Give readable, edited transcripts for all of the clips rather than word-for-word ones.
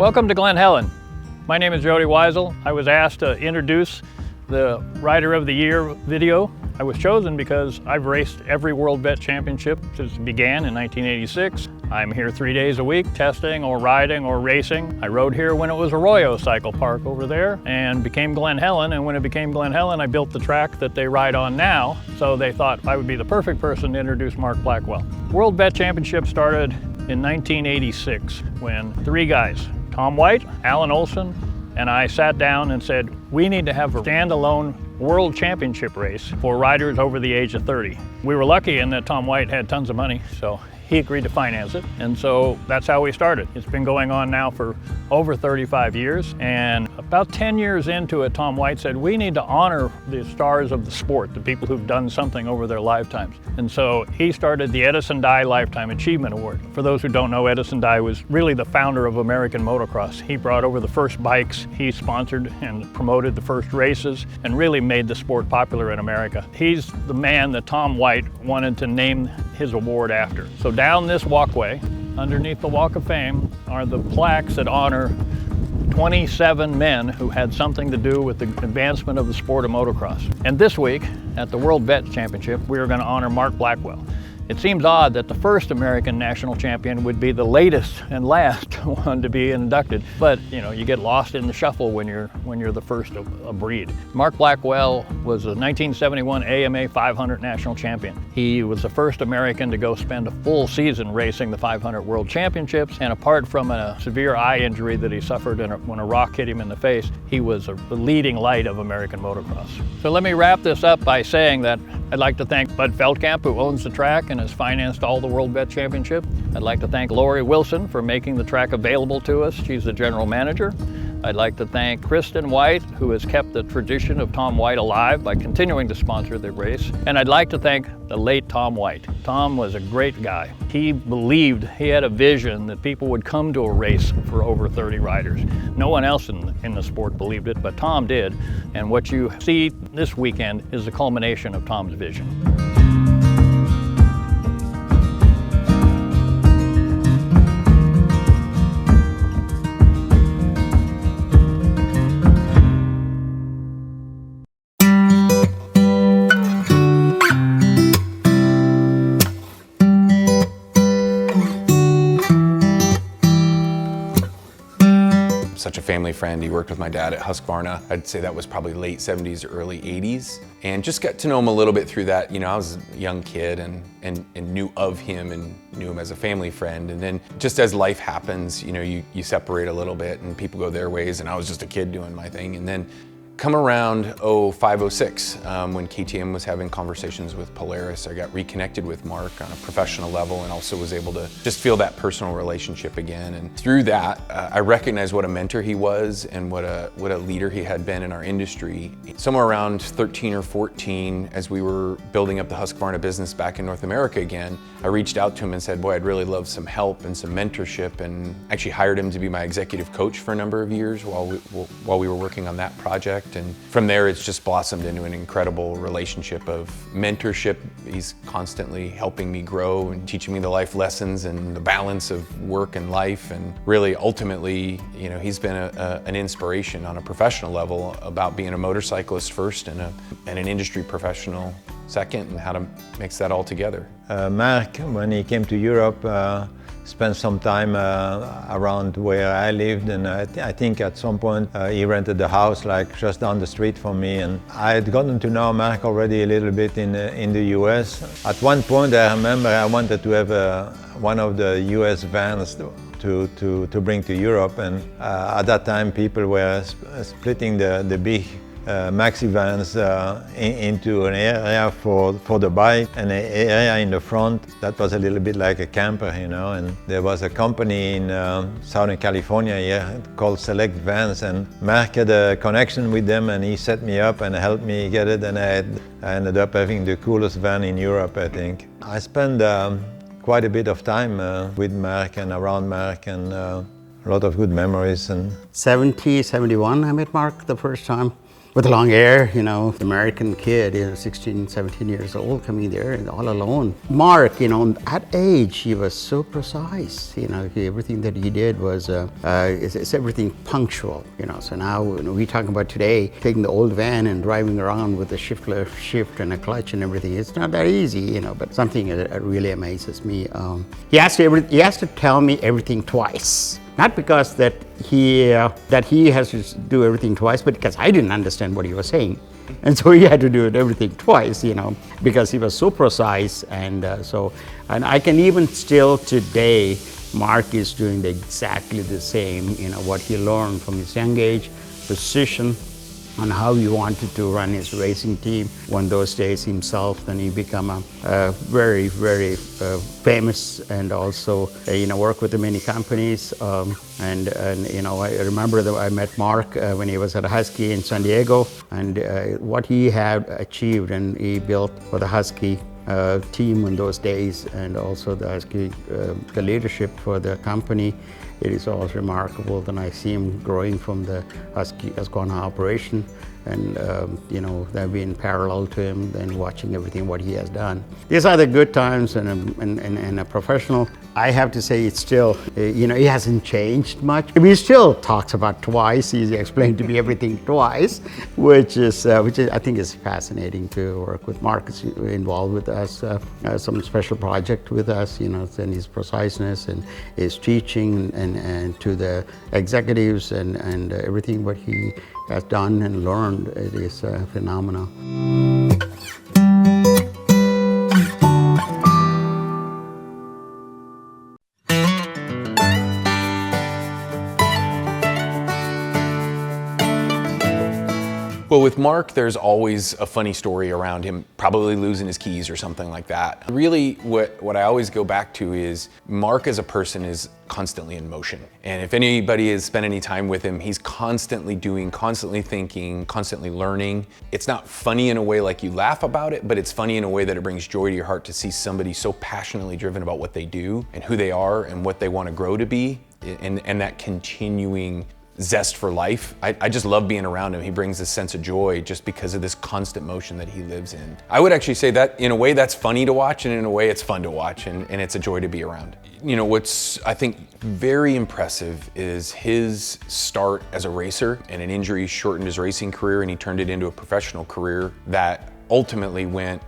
Welcome to Glen Helen. My name is Jody Weisel. I was asked to introduce the Rider of the Year video. I was chosen because I've raced every World Vet Championship since it began in 1986. I'm here 3 days a week testing or riding or racing. I rode here when it was Arroyo Cycle Park over there and became Glen Helen, and when it became Glen Helen I built the track that they ride on now, so they thought I would be the perfect person to introduce Mark Blackwell. World Vet Championship started in 1986 when three guys, Tom White, Alan Olson, and I sat down and said, we need to have a standalone World Championship race for riders over the age of 30. We were lucky in that Tom White had tons of money, so he agreed to finance it, and so that's how we started. It's been going on now for over 35 years, and about 10 years into it, Tom White said, we need to honor the stars of the sport, the people who've done something over their lifetimes. And so he started the Edison Dye Lifetime Achievement Award. For those who don't know, Edison Dye was really the founder of American motocross. He brought over the first bikes, he sponsored and promoted the first races, and really made the sport popular in America. He's the man that Tom White wanted to name his award after. So down this walkway, underneath the Walk of Fame, are the plaques that honor 27 men who had something to do with the advancement of the sport of motocross. And this week, at the World Vet Championship, we are going to honor Mark Blackwell. It seems odd that the first American national champion would be the latest and last one to be inducted, but you know, you get lost in the shuffle when you're the first of a breed. Mark Blackwell was a 1971 AMA 500 national champion. He was the first American to go spend a full season racing the 500 World Championships, and apart from a severe eye injury that he suffered when a rock hit him in the face, he was the leading light of American motocross. So let me wrap this up by saying that I'd like to thank Bud Feldkamp, who owns the track and has financed all the World Vet Championship. I'd like to thank Lori Wilson for making the track available to us. She's the general manager. I'd like to thank Kristen White, who has kept the tradition of Tom White alive by continuing to sponsor the race. And I'd like to thank the late Tom White. Tom was a great guy. He believed, he had a vision that people would come to a race for over 30 riders. No one else in the sport believed it, but Tom did. And what you see this weekend is the culmination of Tom's vision. Such a family friend. He worked with my dad at Husqvarna. I'd say that was probably late 70s, early 80s. And just got to know him a little bit through that. You know, I was a young kid and knew of him and knew him as a family friend. And then just as life happens, you know, you separate a little bit and people go their ways, and I was just a kid doing my thing. And then come around 05, 06, when KTM was having conversations with Polaris, I got reconnected with Mark on a professional level and also was able to just feel that personal relationship again. And through that, I recognized what a mentor he was and what a leader he had been in our industry. Somewhere around 13 or 14, as we were building up the Husqvarna business back in North America again, I reached out to him and said, boy, I'd really love some help and some mentorship, and actually hired him to be my executive coach for a number of years while we were working on that project. And from there, it's just blossomed into an incredible relationship of mentorship. He's constantly helping me grow and teaching me the life lessons and the balance of work and life. And really, ultimately, you know, he's been an inspiration on a professional level about being a motorcyclist first and an industry professional second, and how to mix that all together. Mark, when he came to Europe, spent some time around where I lived, and I think at some point he rented a house like just down the street from me, and I had gotten to know Mark already a little bit in the US. At one point I remember I wanted to have one of the US vans to bring to Europe, and at that time people were splitting the big maxi vans into an area for the bike and an area in the front that was a little bit like a camper, you know. And there was a company in Southern California here called Select Vans, and Mark had a connection with them, and he set me up and helped me get it, and I ended up having the coolest van in Europe, I think. I spent quite a bit of time with Mark and around Mark, and a lot of good memories. And 71, I met Mark the first time. with long hair, you know, American kid, 16, 17 years old, coming there and all alone. Mark, at age, he was so precise. Everything that he did was, it's everything punctual. So now we talking about today, taking the old van and driving around with a shift and a clutch and everything. It's not that easy, but something that really amazes me. He has to tell me everything twice. Not because that he has to do everything twice, but because I didn't understand what he was saying. And so he had to do everything twice, because he was so precise. And and I can even still today, Mark is doing exactly the same, what he learned from his young age, precision, on how he wanted to run his racing team. One those days himself, then he became a very, very famous, and also work with many companies. And I remember that I met Mark when he was at Husky in San Diego, and what he had achieved, and he built for the Husky team in those days, and also the Husky, the leadership for the company. It is always remarkable. Then I see him growing from the Husqvarna operation, and they've been parallel to him and watching everything what he has done. These are the good times, and a professional. I have to say, it's still, he hasn't changed much. He still talks about twice. He explained to me everything twice, which I think is fascinating to work with. Mark is involved with us, some special project with us, and his preciseness and his teaching and to the executives and everything what he has done and learned. It is phenomenal. Well, with Mark, there's always a funny story around him probably losing his keys or something like that. Really, what I always go back to is Mark as a person is constantly in motion. And if anybody has spent any time with him, he's constantly doing, constantly thinking, constantly learning. It's not funny in a way like you laugh about it, but it's funny in a way that it brings joy to your heart to see somebody so passionately driven about what they do and who they are and what they want to grow to be, and that continuing zest for life. I just love being around him. He brings this sense of joy just because of this constant motion that he lives in. I would actually say that in a way that's funny to watch, and in a way it's fun to watch, and it's a joy to be around. What's I think very impressive is his start as a racer, and an injury shortened his racing career, and he turned it into a professional career that ultimately went,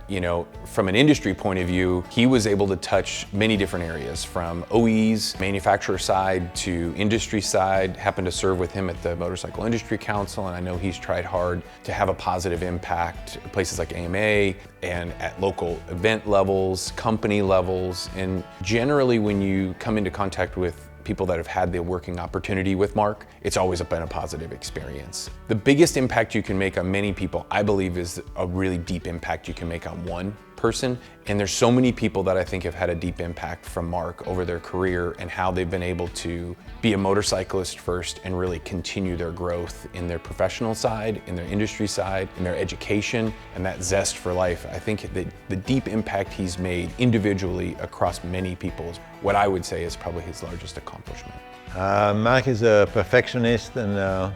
from an industry point of view, he was able to touch many different areas, from OE's manufacturer side to industry side. Happened to serve with him at the Motorcycle Industry Council, and I know he's tried hard to have a positive impact at places like AMA and at local event levels, company levels. And generally, when you come into contact with people that have had the working opportunity with Mark, it's always been a positive experience. The biggest impact you can make on many people, I believe, is a really deep impact you can make on one person. And there's so many people that I think have had a deep impact from Mark over their career, and how they've been able to be a motorcyclist first and really continue their growth in their professional side, in their industry side, in their education, and that zest for life. I think that the deep impact he's made individually across many people is what I would say is probably his largest accomplishment. Mark is a perfectionist, and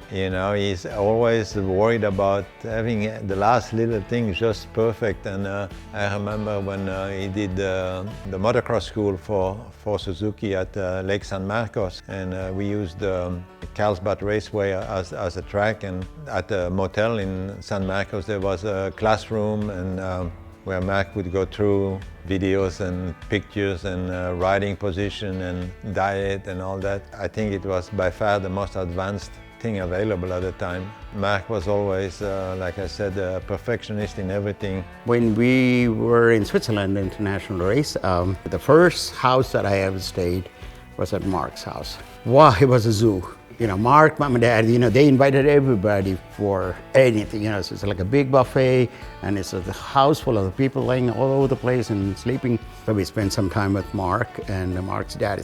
he's always worried about having the last little thing just perfect. And I remember when he did the motocross school for Suzuki at Lake San Marcos, and we used the Carlsbad Raceway as a track, and at a motel in San Marcos there was a classroom, and where Mark would go through videos and pictures and riding position and diet and all that. I think it was by far the most advanced thing available at the time. Mark was always, like I said, a perfectionist in everything. When we were in Switzerland international race, the first house that I ever stayed was at Mark's house. Wow, it was a zoo. Mark, Mom and Dad, they invited everybody for anything, so it's like a big buffet, and it's a house full of people laying all over the place and sleeping. So we spent some time with Mark, and Mark's dad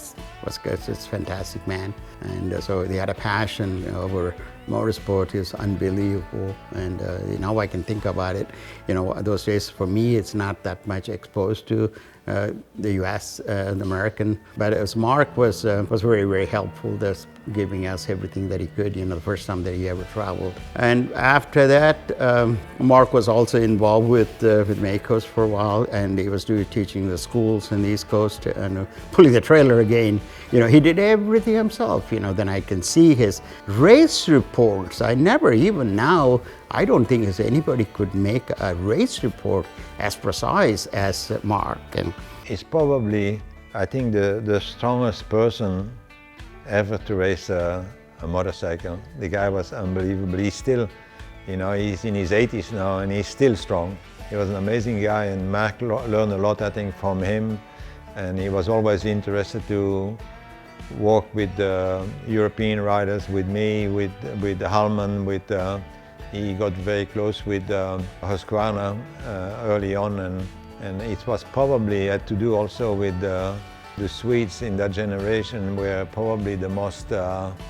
was a fantastic man. And so they had a passion over motorsport. Is unbelievable. And now I can think about it, those days for me, it's not that much exposed to the U.S., the American. But as Mark was very, very helpful, just giving us everything that he could, the first time that he ever traveled. And after that, Mark was also involved with Maycoast for a while, and he was teaching the schools in the East Coast and pulling the trailer again. He did everything himself. Then I can see his race reports. I never, even now, I don't think anybody could make a race report as precise as Mark. And he's probably, I think, the strongest person ever to race a motorcycle. The guy was unbelievable. He's still, he's in his 80s now and he's still strong. He was an amazing guy, and Mark learned a lot, I think, from him. And he was always interested to work with European riders, with me, with Hallman, he got very close with Husqvarna early on, and it was probably had to do also with the Swedes in that generation were probably the most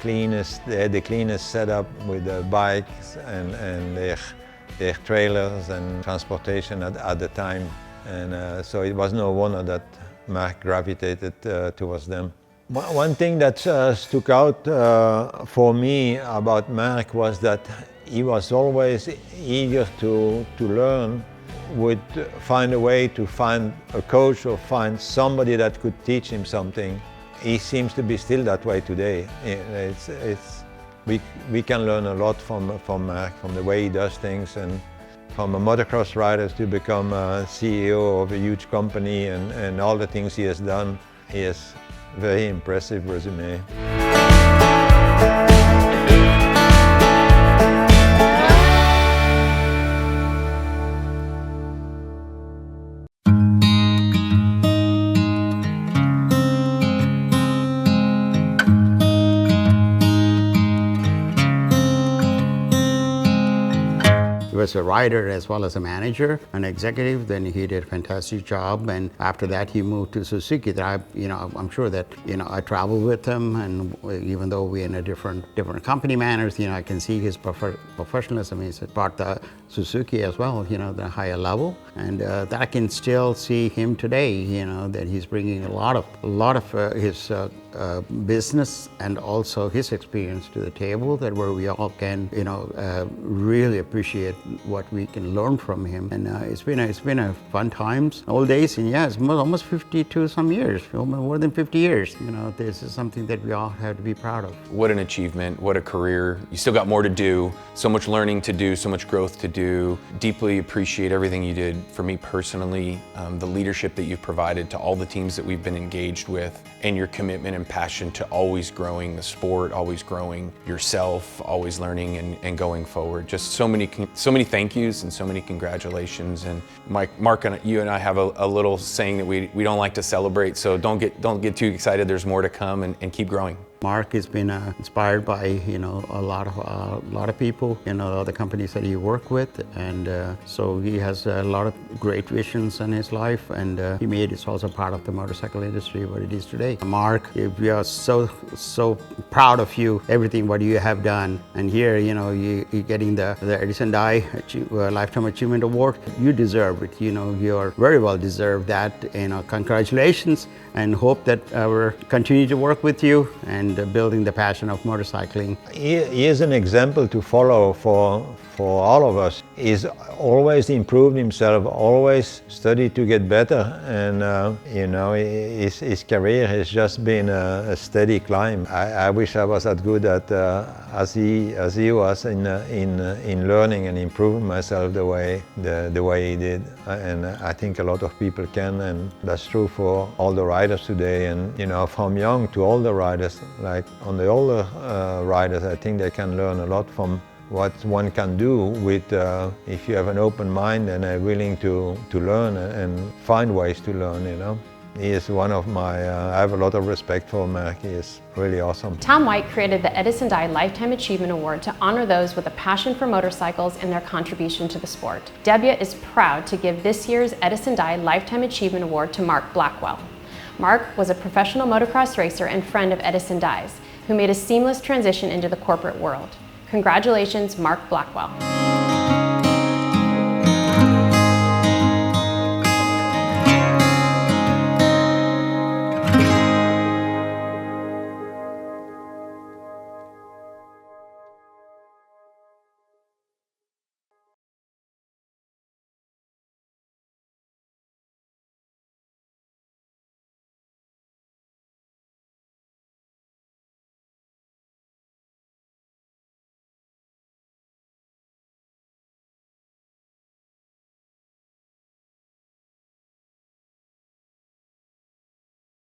cleanest. They had the cleanest setup with the bikes and their trailers and transportation at the time, and so it was no wonder that Mark gravitated towards them. One thing that stuck out for me about Mark was that he was always eager to learn, would find a way to find a coach or find somebody that could teach him something. He seems to be still that way today. We can learn a lot from Mark, from the way he does things, and from a motocross rider to become a CEO of a huge company and all the things he has done. He has a very impressive resume. He was a rider as well as a manager, an executive. Then he did a fantastic job, and after that he moved to Suzuki. I'm sure that I traveled with him, and even though we're in a different company manners, I can see his professionalism. He's part the Suzuki as well, the higher level, and that I can still see him today. That he's bringing a lot of his business and also his experience to the table, that where we all can really appreciate what we can learn from him. And it's been a fun times, old days, and yeah, it's almost 52 some years, more than 50 years. This is something that we all have to be proud of. What an achievement, what a career. You still got more to do, so much learning to do, so much growth to do. Deeply appreciate everything you did for me personally, the leadership that you've provided to all the teams that we've been engaged with, and your commitment and passion to always growing the sport, always growing yourself, always learning and going forward. Just so many thank yous and so many congratulations. And Mark, you and I have a little saying that we don't like to celebrate, so don't get too excited. There's more to come, and keep growing. Mark has been inspired by a lot of people, the companies that he worked with, and so he has a lot of great visions in his life, and he made it also part of the motorcycle industry what it is today. Mark, we are so proud of you, everything what you have done, and here you're getting the Edison Dye Lifetime Achievement Award. You deserve it. You are very well deserved that. Congratulations, and hope that we'll continue to work with you and building the passion of motorcycling. He is an example to follow for all of us. He's always improved himself, always studied to get better, and his career has just been a steady climb. I wish I was as good at as he was in learning and improving myself the way he did, and I think a lot of people can, and that's true for all the riders today. And from young to older riders, like on the older riders, I think they can learn a lot from what one can do with if you have an open mind and are willing to learn and find ways to learn. He is one of my, I have a lot of respect for Mark. He is really awesome. Tom White created the Edison Dye Lifetime Achievement Award to honor those with a passion for motorcycles and their contribution to the sport. Dubya is proud to give this year's Edison Dye Lifetime Achievement Award to Mark Blackwell. Mark was a professional motocross racer and friend of Edison Dye's, who made a seamless transition into the corporate world. Congratulations, Mark Blackwell.